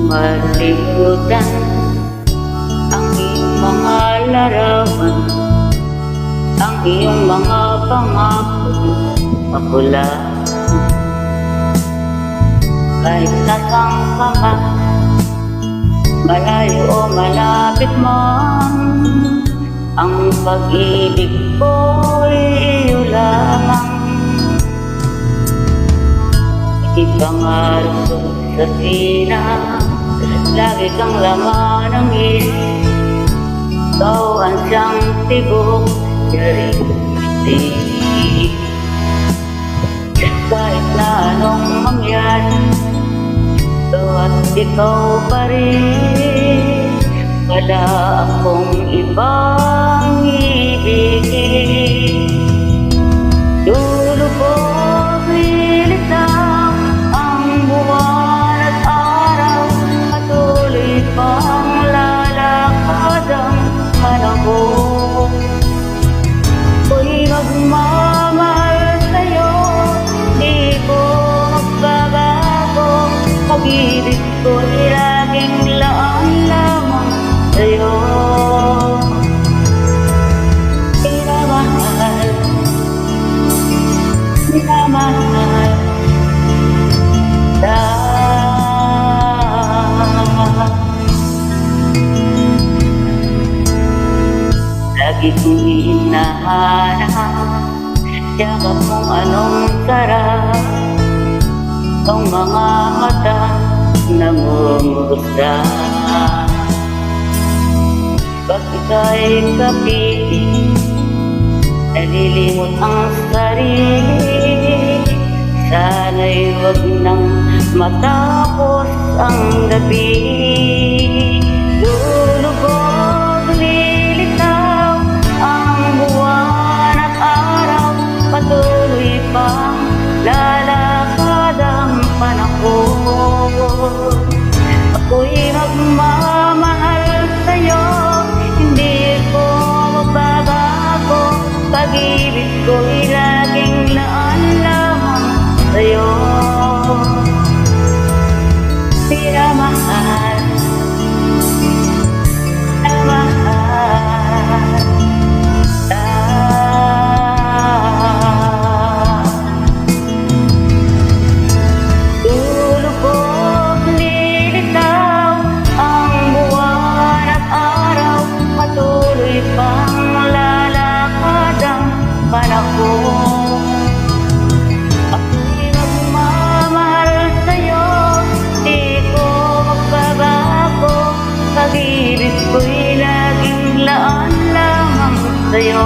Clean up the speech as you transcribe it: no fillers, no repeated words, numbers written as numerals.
Malimutan ang iyong mga larawan, ang iyong mga pangako mapula. Kahit nasang ka man, malayo o malapit man, ang pag-ibig ko'y iyo lamang. Ipangarap ko sa sina, lagi kang laman ng isip. Ikaw ang siyang tibok, yaring-tig. Kahit na anong mangyari, ito at ikaw pa rin. Wala akong ibang ibigin. Dulo ko nilitaw ang buwan at araw, patuloy pang lalakad ang panahon. Ako'y magmamahal sa'yo, di ko magbabago. Pag-ibig ko'y laging laan lamang sa'yo. Minamahal, minamahal lagi kong hinahanap, yakap mong anong sarap, ang mga mata nangungusap. Pag ika'y kapiling, nalilimot ang sarili. Sana'y wag nang matapos ang gabi. Lulubog, lilitaw ang buwan at araw, patuloy pang lalakad ang panahon. Ako'y magmamahal sa'yo, hindi ko magbabago. Pag-ibig ko'y laging laan lamang sa'yo. Minamahal, minamahal, lulubog, lilitaw ang buwan at araw, patuloy pang lalakad ang panahon. Ako'y magmamahal sa'yo, di ko magbabago. Pag-ibig ko'y laging laan lamang sa'yo.